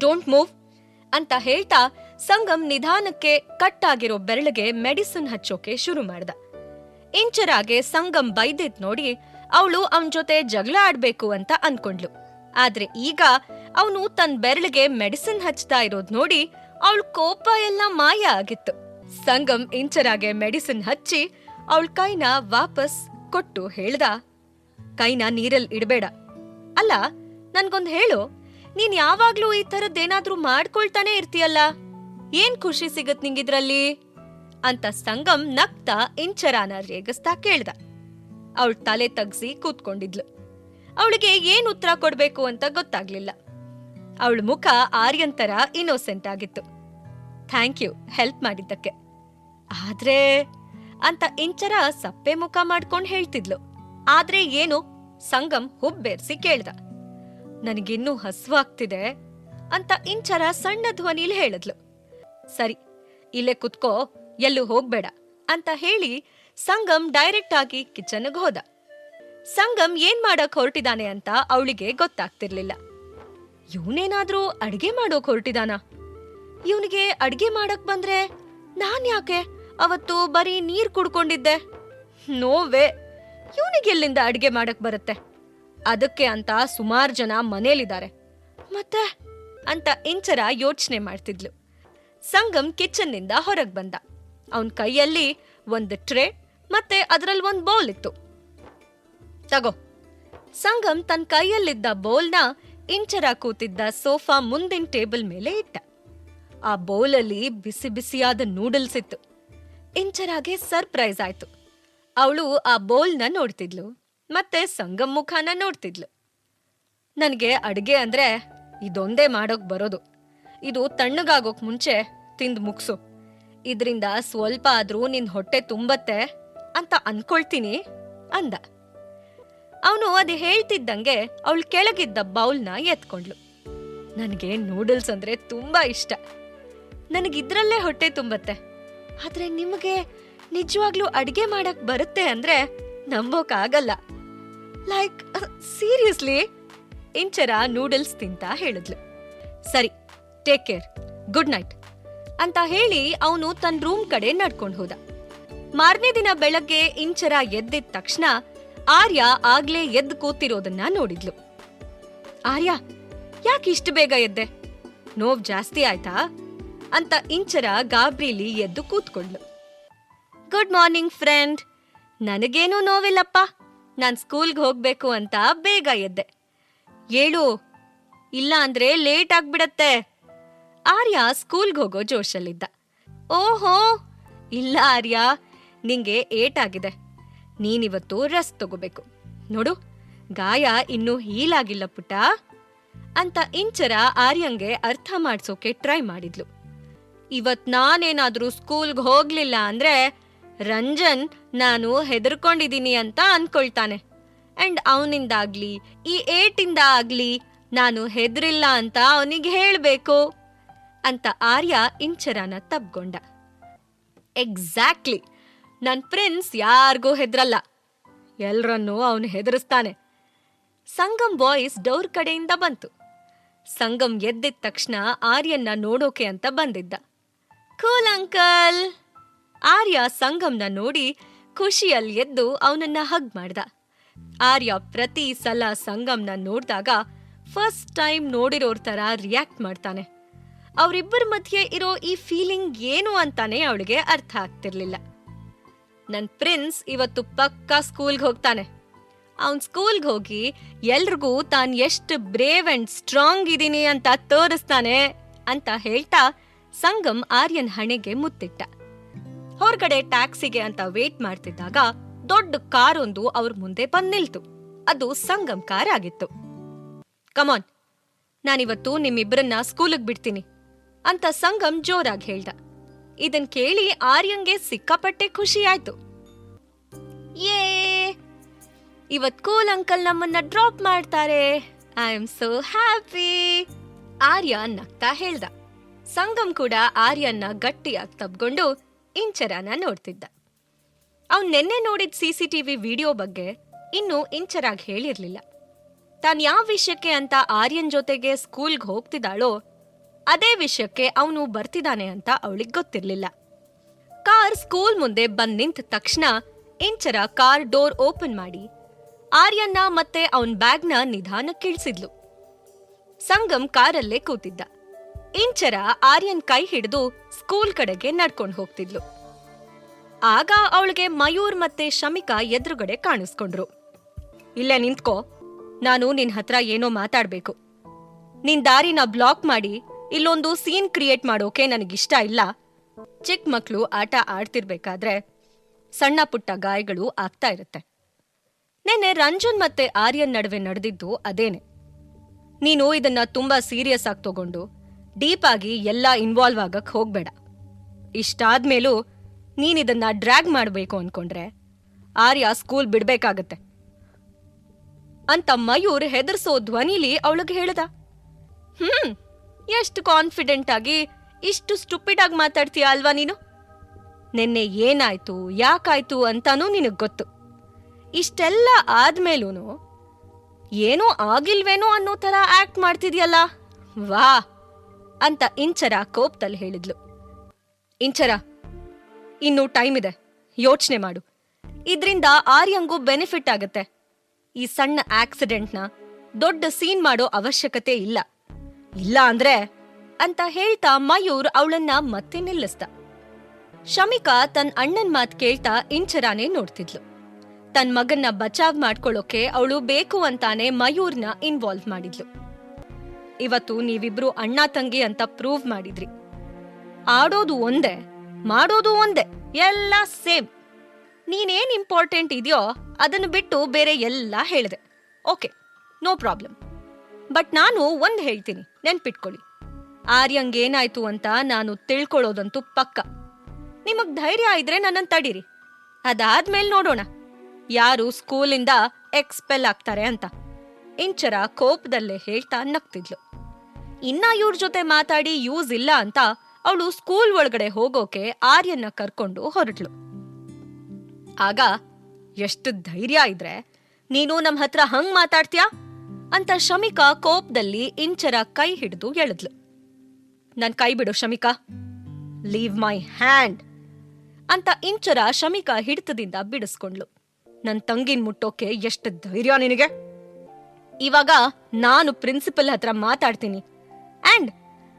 Don't move ಅಂತ ಹೇಳ್ತಾ ಸಂಗಮ್ ನಿಧಾನಕ್ಕೆ ಕಟ್ ಆಗಿರೋ ಬೆರಳಿಗೆ ಮೆಡಿಸಿನ್ ಹಚ್ಚೋಕೆ ಶುರು ಮಾಡ್ದ. ಇಂಚರಾಗೆ ಸಂಗಮ್ ಬೈದಿದ್ ನೋಡಿ ಅವಳು ಅವನ್ ಜೊತೆ ಜಗಳ ಆಡ್ಬೇಕು ಅಂತ ಅನ್ಕೊಂಡ್ಲು. ಆದ್ರೆ ಈಗ ಅವನು ತನ್ನ ಬೆರಳಿಗೆ ಮೆಡಿಸಿನ್ ಹಚ್ತಾ ಇರೋದ್ ನೋಡಿ ಅವಳ ಕೋಪ ಎಲ್ಲ ಮಾಯ ಆಗಿತ್ತು. ಸಂಗಮ್ ಇಂಚರಾಗೆ ಮೆಡಿಸಿನ್ ಹಚ್ಚಿ ಅವಳ ಕೈನ ವಾಪಸ್ ಕೊಟ್ಟು ಹೇಳ್ದ, ಕೈನ ನೀರಲ್ಲಿ ಇಡಬೇಡ. ಅಲ್ಲ, ನನ್ಗೊಂದ್ ಹೇಳು, ನೀನ್ ಯಾವಾಗ್ಲೂ ಈ ಥರದ್ದೇನಾದ್ರೂ ಮಾಡ್ಕೊಳ್ತಾನೆ ಇರ್ತೀಯಲ್ಲ, ಏನ್ ಖುಷಿ ಸಿಗತ್ ನಿಂಗಿದ್ರಲ್ಲಿ ಅಂತ ಸಂಗಮ್ ನಗ್ತಾ ಇಂಚರಾನ ರೇಗಿಸ್ತಾ ಕೇಳ್ದ. ಅವಳ ತಲೆ ತಗ್ಸಿ ಕೂತ್ಕೊಂಡಿದ್ಲು. ಅವಳಿಗೆ ಏನ್ ಉತ್ತರ ಕೊಡ್ಬೇಕು ಅಂತ ಗೊತ್ತಾಗ್ಲಿಲ್ಲ. ಅವಳ ಮುಖ ಆರ್ಯನ್ ತರ ಇನ್ನೋಸೆಂಟ್ ಆಗಿತ್ತು. ಥ್ಯಾಂಕ್ ಯು ಹೆಲ್ಪ್ ಮಾಡಿದ್ದಕ್ಕೆ. ಆದ್ರೆ ಅಂತ ಇಂಚರ ಸಪ್ಪೆ ಮುಖ ಮಾಡ್ಕೊಂಡ್ ಹೇಳ್ತಿದ್ಲು. ಆದ್ರೆ ಏನು? ಸಂಗಮ್ ಹುಬ್ಬೇರ್ಸಿ ಕೇಳ್ದ. ನನಗಿನ್ನೂ ಹಸ್ವಾಗ್ತಿದೆ ಅಂತ ಇಂಚರ ಸಣ್ಣ ಧ್ವನಿಲ್ ಹೇಳಿದ್ಲು. ಸರಿ, ಇಲ್ಲೇ ಕುತ್ಕೋ, ಎಲ್ಲೂ ಹೋಗ್ಬೇಡ ಅಂತ ಹೇಳಿ ಸಂಗಮ್ ಡೈರೆಕ್ಟ್ ಆಗಿ ಕಿಚನ್ಗೆ ಹೋದ. ಸಂಗಮ್ ಏನ್ ಮಾಡಕ್ ಹೊರಟಿದಾನೆ ಅಂತ ಅವಳಿಗೆ ಗೊತ್ತಾಗ್ತಿರ್ಲಿಲ್ಲ. ಇವನೇನಾದ್ರೂ ಅಡ್ಗೆ ಮಾಡೋಕ್ ಹೊರಟಿದಾನ? ಇವನಿಗೆ ಅಡ್ಗೆ ಮಾಡಕ್ ಬಂದ್ರೆ ನಾನ್ ಯಾಕೆ ಅವತ್ತು ಬರೀ ನೀರ್ ಕುಡ್ಕೊಂಡಿದ್ದೆ? ನೋವೇ, ಇವನಿಗೆಲ್ಲಿಂದ ಅಡ್ಗೆ ಮಾಡಕ್ ಬರುತ್ತೆ? ಅದಕ್ಕೆ ಅಂತ ಸುಮಾರು ಜನ ಮನೇಲಿದ್ದಾರೆ ಮತ್ತೆ ಅಂತ ಇಂಚರ ಯೋಚನೆ ಮಾಡ್ತಿದ್ಲು. ಸಂಗಮ್ ಕಿಚನ್ ನಿಂದ ಹೊರಗ್ ಬಂದ. ಅವನ್ ಕೈಯಲ್ಲಿ ಒಂದು ಟ್ರೇ ಮತ್ತೆ ಅದರಲ್ಲಿ ಒಂದ್ ಬೌಲ್ ಇತ್ತು. ತಗೋ. ಸಂಗಮ್ ತನ್ನ ಕೈಯಲ್ಲಿದ್ದ ಬೌಲ್ನ ಇಂಚರ ಕೂತಿದ್ದ ಸೋಫಾ ಮುಂದಿನ ಟೇಬಲ್ ಮೇಲೆ ಇಟ್ಟ. ಆ ಬೌಲಲ್ಲಿ ಬಿಸಿ ಬಿಸಿಯಾದ ನೂಡಲ್ಸ್ ಇತ್ತು. ಇಂಚರಾಗೆ ಸರ್ಪ್ರೈಸ್ ಆಯ್ತು. ಅವಳು ಆ ಬೌಲ್ನ ನೋಡ್ತಿದ್ಲು ಮತ್ತೆ ಸಂಗಮ್ ಮುಖಾನ ನೋಡ್ತಿದ್ಲು. ನನಗೆ ಅಡ್ಗೆ ಅಂದ್ರೆ ಇದೊಂದೇ ಮಾಡೋಕ್ ಬರೋದು. ಇದು ತಣ್ಣಗಾಗೋಕ್ ಮುಂಚೆ ತಿಂದ್ ಮುಗ್ಸು. ಇದ್ರಿಂದ ಸ್ವಲ್ಪ ಆದ್ರೂ ನಿನ್ ಹೊಟ್ಟೆ ತುಂಬತ್ತೆ ಅಂತ ಅನ್ಕೊಳ್ತೀನಿ ಅಂದ. ಅವನು ಅದು ಹೇಳ್ತಿದ್ದಂಗೆ ಅವಳು ಕೆಳಗಿದ್ದ ಬೌಲ್ನ ಎತ್ಕೊಂಡ್ಲು. ನನಗೆ ನೂಡಲ್ಸ್ ಅಂದ್ರೆ ತುಂಬಾ ಇಷ್ಟ. ನನಗಿದ್ರಲ್ಲೇ ಹೊಟ್ಟೆ ತುಂಬತ್ತೆ. ಆದ್ರೆ ನಿಮಗೆ ನಿಜವಾಗ್ಲೂ ಅಡ್ಗೆ ಮಾಡಕ್ ಬರುತ್ತೆ ಅಂದ್ರೆ ನಂಬೋಕ್ ಆಗಲ್ಲ. ಲೈಕ್ ಸೀರಿಯಸ್ಲಿ ಇಂಚರ ನೂಡಲ್ಸ್ ತಿಂತ ಹೇಳಿದ್ಲು. ಸರಿ, ಟೇಕ್ ಕೇರ್, ಗುಡ್ ನೈಟ್ ಅಂತ ಹೇಳಿ ಅವನು ತನ್ನ ರೂಮ್ ಕಡೆ ನಡ್ಕೊಂಡು ಹೋದ. ಮಾರನೇ ದಿನ ಬೆಳಗ್ಗೆ ಇಂಚರ ಎದ್ದಿದ ತಕ್ಷಣ ಆರ್ಯ ಆಗ್ಲೇ ಎದ್ದು ಕೂತಿರೋದನ್ನ ನೋಡಿದ್ಲು. ಆರ್ಯ, ಯಾಕೆ ಇಷ್ಟು ಬೇಗ ಎದ್ದೆ? ನೋವ್ ಜಾಸ್ತಿ ಆಯ್ತಾ ಅಂತ ಇಂಚರ ಗಾಬ್ರಿಲಿ ಎದ್ದು ಕೂತ್ಕೊಂಡ್ಲು. Good morning friend. ನನಗೇನೂ ನೋವಿಲ್ಲಪ್ಪ. ನಾನ್ ಸ್ಕೂಲ್ಗೆ ಹೋಗ್ಬೇಕು ಅಂತ ಬೇಗ ಎದ್ದೆ. ಏಳು, ಇಲ್ಲ ಅಂದ್ರೆ ಲೇಟ್ ಆಗ್ಬಿಡತ್ತೆ. ಆರ್ಯ ಸ್ಕೂಲ್ಗೆ ಹೋಗೋ ಜೋಶಲ್ಲಿದ್ದ. ಓಹೋ, ಇಲ್ಲ ಆರ್ಯ, ನಿಂಗೆ ಏಟಾಗಿದೆ. ನೀನಿವತ್ತು ರೆಸ್ಟ್ ತಗೋಬೇಕು. ನೋಡು, ಗಾಯ ಇನ್ನೂ ಹೀಲ್ ಆಗಿಲ್ಲ ಪುಟ್ಟ ಅಂತ ಇಂಚರ ಆರ್ಯಂಗೆ ಅರ್ಥ ಮಾಡ್ಸೋಕೆ ಟ್ರೈ ಮಾಡಿದ್ಲು. ಇವತ್ ನಾನೇನಾದ್ರೂ ಸ್ಕೂಲ್ಗೆ ಹೋಗ್ಲಿಲ್ಲ ಅಂದ್ರೆ ರಂಜನ್ ನಾನು ಹೆದರ್ಕೊಂಡಿದೀನಿ ಅಂತ ಅನ್ಕೊಳ್ತಾನೆ. ಅಂಡ್ ಅವನಿಂದಾಗ್ಲಿ ಈ ಏಟಿಂದ ಆಗ್ಲಿ ನಾನು ಹೆದರಿಲ್ಲ ಅಂತ ಅವನಿಗೆ ಹೇಳ್ಬೇಕು ಅಂತ ಆರ್ಯ ಇಂಚರನ ತಬ್ಕೊಂಡ. ಎಕ್ಸಾಕ್ಟ್ಲಿ, ನನ್ ಪ್ರಿನ್ಸ್ ಯಾರಿಗೂ ಹೆದ್ರಲ್ಲ, ಎಲ್ರನ್ನೂ ಅವನು ಹೆದರಿಸ್ತಾನೆ. ಸಂಗಮ್ ವಾಯ್ಸ್ ಡೋರ್ ಕಡೆಯಿಂದ ಬಂತು. ಸಂಗಮ್ ಎದ್ದಿದ ತಕ್ಷಣ ಆರ್ಯನ್ನ ನೋಡೋಕೆ ಅಂತ ಬಂದಿದ್ದ. Cool uncle. ಆರ್ಯ ಸಂಗಮ್ನ ನೋಡಿ ಖುಷಿಯಲ್ಲಿ ಎದ್ದು ಅವನನ್ನ ಹಗ್ ಮಾಡ್ದ. ಆರ್ಯ ಪ್ರತಿ ಸಲ ಸಂಗಮ್ನ ನೋಡ್ದಾಗ ಫಸ್ಟ್ ಟೈಮ್ ನೋಡಿರೋರ್ ತರ ರಿಯಾಕ್ಟ್ ಮಾಡ್ತಾನೆ. ಅವರಿಬ್ಬರ ಮಧ್ಯೆ ಇರೋ ಈ ಫೀಲಿಂಗ್ ಏನು ಅಂತಾನೆ ಅವಳಿಗೆ ಅರ್ಥ ಆಗ್ತಿರ್ಲಿಲ್ಲ. ನನ್ ಪ್ರಿನ್ಸ್ ಇವತ್ತು ಪಕ್ಕಾ ಸ್ಕೂಲ್ಗೆ ಹೋಗ್ತಾನೆ. ಅವನ್ ಸ್ಕೂಲ್ಗೆ ಹೋಗಿ ಎಲ್ರಿಗೂ ತಾನ್ ಎಷ್ಟು ಬ್ರೇವ್ ಅಂಡ್ ಸ್ಟ್ರಾಂಗ್ ಇದೀನಿ ಅಂತ ತೋರಿಸ್ತಾನೆ ಅಂತ ಹೇಳ್ತಾ ಸಂಗಮ್ ಆರ್ಯನ್ ಹಣೆಗೆ ಮುತ್ತಿಟ್ಟ. ಹೊರಗಡೆ ಟ್ಯಾಕ್ಸಿಗೆ ಅಂತ ವೇಟ್ ಮಾಡ್ತಿದ್ದಾಗ ದೊಡ್ಡ ಕಾರೊಂದು ಅವ್ರ ಮುಂದೆ ಬಂದ್ ನಿಲ್ತು. ಅದು ಸಂಗಮ್ ಕಾರ್ ಆಗಿತ್ತು. ಕಮಾನ್, ನಾನಿವತ್ತು ನಿಮ್ಮಿಬ್ಬರನ್ನ ಸ್ಕೂಲಿಗೆ ಬಿಡ್ತೀನಿ ಅಂತ ಸಂಗಮ್ ಜೋರಾಗಿ ಹೇಳ್ದ. ಇದನ್ ಕೇಳಿ ಆರ್ಯಂಗೆ ಸಿಕ್ಕಾಪಟ್ಟೆ ಖುಷಿ ಆಯ್ತು. ಯೇ, ಇವತ್ ಕೂಲ್ ಅಂಕಲ್ ನಮ್ಮನ್ನ ಡ್ರಾಪ್ ಮಾಡ್ತಾರೆ. ಐ ಆಮ್ ಸೋ ಹ್ಯಾಪಿ ಆರ್ಯ ನಗ್ತಾ ಹೇಳ್ದ. ಸಂಗಮ್ ಕೂಡ ಆರ್ಯನ್ನ ಗಟ್ಟಿಯಾಗಿ ತಬ್ಕೊಂಡು ಇಂಚರನ ನೋಡ್ತಿದ್ದ. ಅವ್ನ್ ನೆನ್ನೆ ನೋಡಿದ CCTV ವಿಡಿಯೋ ಬಗ್ಗೆ ಇನ್ನು ಇಂಚರಾಗ್ ಹೇಳಿರ್ಲಿಲ್ಲ. ತಾನ್ ಯಾವ ವಿಷಯಕ್ಕೆ ಅಂತ ಆರ್ಯನ್ ಜೊತೆಗೆ ಸ್ಕೂಲ್ಗೆ ಹೋಗ್ತಿದ್ದಾಳೋ ಅದೇ ವಿಷಯಕ್ಕೆ ಅವನು ಬರ್ತಿದ್ದಾನೆ ಅಂತ ಅವಳಿಗೆ ಗೊತ್ತಿರ್ಲಿಲ್ಲ. ಕಾರ್ ಸ್ಕೂಲ್ ಮುಂದೆ ಬಂದ್ ನಿಂತ ತಕ್ಷಣ ಇಂಚರ ಕಾರ್ ಡೋರ್ ಓಪನ್ ಮಾಡಿ ಆರ್ಯನ್ನ ಮತ್ತೆ ಅವನ್ ಬ್ಯಾಗ್ನ ನಿಧಾನಕ್ಕೆ ಇಳಿಸಿದ್ಲು. ಸಂಗಮ್ ಕಾರಲ್ಲೇ ಕೂತಿದ್ದ. ಇಂಚರ ಆರ್ಯನ್ ಕೈ ಹಿಡಿದು ಸ್ಕೂಲ್ ಕಡೆಗೆ ನಡ್ಕೊಂಡು ಹೋಗ್ತಿದ್ಲು. ಆಗ ಅವಳಿಗೆ ಮಯೂರ್ ಮತ್ತೆ ಶಮಿಕಾ ಎದುರುಗಡೆ ಕಾಣಿಸ್ಕೊಂಡ್ರು. ಇಲ್ಲೇ ನಿಂತ್ಕೋ, ನಾನು ನಿನ್ ಹತ್ರ ಏನೋ ಮಾತಾಡ್ಬೇಕು. ನಿನ್ ದಾರಿನ ಬ್ಲಾಕ್ ಮಾಡಿ ಇಲ್ಲೊಂದು ಸೀನ್ ಕ್ರಿಯೇಟ್ ಮಾಡೋಕೆ ನನಗಿಷ್ಟ ಇಲ್ಲ. ಚಿಕ್ಕ ಮಕ್ಕಳು ಆಟ ಆಡ್ತಿರ್ಬೇಕಾದ್ರೆ ಸಣ್ಣ ಪುಟ್ಟ ಗಾಯಗಳು ಆಗ್ತಾ ಇರುತ್ತೆ. ನೆನ್ನೆ ರಂಜನ್ ಮತ್ತೆ ಆರ್ಯನ್ ನಡುವೆ ನಡೆದಿದ್ದು ಅದೇನೆ. ನೀನು ಇದನ್ನ ತುಂಬಾ ಸೀರಿಯಸ್ ಆಗಿ ತಗೊಂಡು ಡೀಪ್ ಆಗಿ ಎಲ್ಲ ಇನ್ವಾಲ್ವ್ ಆಗಕ್ ಹೋಗ್ಬೇಡ. ಇಷ್ಟಾದ್ಮೇಲೂ ನೀನಿದನ್ನ ಡ್ರ್ಯಾಗ್ ಮಾಡ್ಬೇಕು ಅನ್ಕೊಂಡ್ರೆ ಆರ್ಯ ಸ್ಕೂಲ್ ಬಿಡ್ಬೇಕಾಗತ್ತೆ ಅಂತ ಮಯೂರ್ ಹೆದರ್ಸೋ ಧ್ವನಿಲಿ ಅವಳಿಗೆ ಹೇಳ್ದ. ಎಷ್ಟು ಕಾನ್ಫಿಡೆಂಟ್ ಆಗಿ ಇಷ್ಟು ಸ್ಟುಪಿಡ್ ಆಗಿ ಮಾತಾಡ್ತೀಯ ಅಲ್ವಾ ನೀನು? ನಿನ್ನೆ ಏನಾಯ್ತು ಯಾಕಾಯ್ತು ಅಂತಾನೂ ನಿನಗ್ ಗೊತ್ತು. ಇಷ್ಟೆಲ್ಲ ಆದ್ಮೇಲೂನು ಏನೂ ಆಗಿಲ್ವೇನೋ ಅನ್ನೋ ತರ ಆಕ್ಟ್ ಮಾಡ್ತಿದ್ಯಲ್ಲ, ವಾ ಅಂತ ಇಂಚರ ಕೋಪದಲ್ಲಿ ಹೇಳಿದ್ಲು. ಇಂಚರ, ಇನ್ನೂ ಟೈಮ್ ಇದೆ, ಯೋಚನೆ ಮಾಡು. ಇದ್ರಿಂದ ಆರ್ಯಂಗೂ ಬೆನಿಫಿಟ್ ಆಗತ್ತೆ. ಈ ಸಣ್ಣ ಆಕ್ಸಿಡೆಂಟ್ನ ದೊಡ್ಡ ಸೀನ್ ಮಾಡೋ ಅವಶ್ಯಕತೆ ಇಲ್ಲ. ಇಲ್ಲ ಅಂದ್ರೆ ಅಂತ ಹೇಳ್ತಾ ಮಯೂರ್ ಅವಳನ್ನ ಮತ್ತೆ ನಿಲ್ಲಿಸ್ದ. ಶಮಿಕಾ ತನ್ನ ಅಣ್ಣನ್ ಮಾತ್ ಕೇಳ್ತಾ ಇಂಚರಾನೇ ನೋಡ್ತಿದ್ಲು. ತನ್ ಮಗನ್ನ ಬಚಾವ್ ಮಾಡ್ಕೊಳ್ಳೋಕೆ ಅವಳು ಬೇಕು ಅಂತಾನೆ ಮಯೂರ್ನ ಇನ್ವಾಲ್ವ್ ಮಾಡಿದ್ಲು. ಇವತ್ತು ನೀವಿಬ್ರು ಅಣ್ಣ ತಂಗಿ ಅಂತ ಪ್ರೂವ್ ಮಾಡಿದ್ರಿ. ಆಡೋದು ಒಂದೇ, ಮಾಡೋದು ಒಂದೇ, ಎಲ್ಲ ಸೇಮ್. ನೀನೇನ್ ಇಂಪಾರ್ಟೆಂಟ್ ಇದೆಯೋ ಅದನ್ನು ಬಿಟ್ಟು ಬೇರೆ ಎಲ್ಲ ಹೇಳಿದೆ. Okay, no problem. ಬಟ್ ನಾನು ಒಂದ್ ಹೇಳ್ತೀನಿ, ನೆನ್ಪಿಟ್ಕೊಳ್ಳಿ. ಆರ್ಯಂಗೇನಾಯ್ತು ಅಂತ ನಾನು ತಿಳ್ಕೊಳ್ಳೋದಂತೂ ಪಕ್ಕ. ನಿಮಗ್ ಧೈರ್ಯ ಇದ್ರೆ ನನ್ನನ್ನು ತಡೀರಿ. ಅದಾದ್ಮೇಲೆ ನೋಡೋಣ ಯಾರು ಸ್ಕೂಲಿಂದ ಎಕ್ಸ್ಪೆಲ್ ಆಗ್ತಾರೆ ಅಂತ. ಇಂಚರ ಕೋಪದಲ್ಲೇ ಹೇಳ್ತಾ ನಗ್ತಿದ್ಲು. ಇನ್ನ ಇವ್ರ ಜೊತೆ ಮಾತಾಡಿ ಯೂಸ್ ಇಲ್ಲ ಅಂತ ಅವಳು ಸ್ಕೂಲ್ ಒಳಗಡೆ ಹೋಗೋಕೆ ಆರ್ಯನ್ನ ಕರ್ಕೊಂಡು ಹೊರಟ್ಲು. ಆಗ ಎಷ್ಟು ಧೈರ್ಯ ಇದ್ರೆ ನೀನು ನಮ್ ಹತ್ರ ಹಂಗ್ ಮಾತಾಡ್ತೀಯಾ ಅಂತ ಶಮಿಕಾ ಕೋಪದಲ್ಲಿ ಇಂಚರ ಕೈ ಹಿಡಿದು ಎಳೆದ್ಲು. ನನ್ ಕೈ ಬಿಡು ಶಮಿಕಾ, ಲೀವ್ ಮೈ ಹ್ಯಾಂಡ್ ಅಂತ ಇಂಚರ ಶಮಿಕಾ ಹಿಡಿತದಿಂದ ಬಿಡಿಸ್ಕೊಂಡ್ಲು. ನನ್ ತಂಗಿನ್ ಮುಟ್ಟೋಕೆ ಎಷ್ಟು ಧೈರ್ಯ ನಿನಗೆ? ಇವಾಗ ನಾನು ಪ್ರಿನ್ಸಿಪಲ್ ಹತ್ರ ಮಾತಾಡ್ತೀನಿ ಅಂಡ್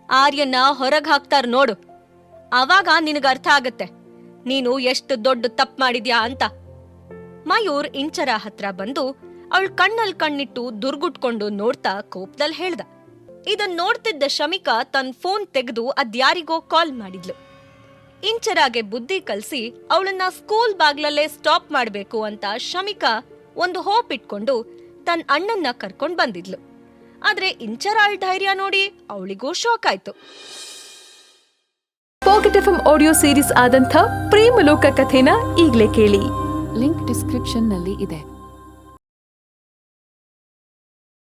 ಆರ್ಯನ್ನ ಹೊರಗ್ ಹಾಕ್ತಾರ ನೋಡು. ಆವಾಗ ನಿನಗ ಅರ್ಥ ಆಗತ್ತೆ ನೀನು ಎಷ್ಟು ದೊಡ್ಡ ತಪ್ಪು ಮಾಡಿದ್ಯಾ ಅಂತ. ಮಯೂರ್ ಇಂಚರ ಹತ್ರ ಬಂದು ಅವಳ ಕಣ್ಣಲ್ ಕಣ್ಣಿಟ್ಟು ದುರ್ಗುಟ್ಕೊಂಡು ನೋಡ್ತಾ ಕೋಪದಲ್ಲಿ ಹೇಳ್ದ. ಇದನ್ ನೋಡ್ತಿದ್ದ ಶಮಿಕಾ ತನ್ನ ಫೋನ್ ತೆಗೆದು ಅದ್ಯಾರಿಗೋ ಕಾಲ್ ಮಾಡಿದ್ಲು. ಇಂಚರಾಗೆ ಬುದ್ಧಿ ಕಲ್ಸಿ ಅವಳನ್ನ ಸ್ಕೂಲ್ ಬಾಗ್ಲಲ್ಲೇ ಸ್ಟಾಪ್ ಮಾಡ್ಬೇಕು ಅಂತ ಶಮಿಕಾ ಒಂದು ಹೋಪ್ ಇಟ್ಕೊಂಡು ತನ್ನ ಅಣ್ಣನ್ನ ಕರ್ಕೊಂಡ್ ಬಂದಿದ್ಲು. ಆದ್ರೆ ಇಂಚರಾಳ್ ಧೈರ್ಯ ನೋಡಿ ಅವಳಿಗೂ ಶಾಕ್ ಆಯ್ತು. ಪಾಕೆಟ್ ಎಫ್ಎಂ ಆಡಿಯೋ ಸೀರೀಸ್ ಆದಂಥ ಪ್ರೇಮಲೋಕ ಕಥೆನ ಈಗ್ಲೇ ಕೇಳಿ. ಲಿಂಕ್ ಡಿಸ್ಕ್ರಿಪ್ಷನ್ ನಲ್ಲಿ ಇದೆ.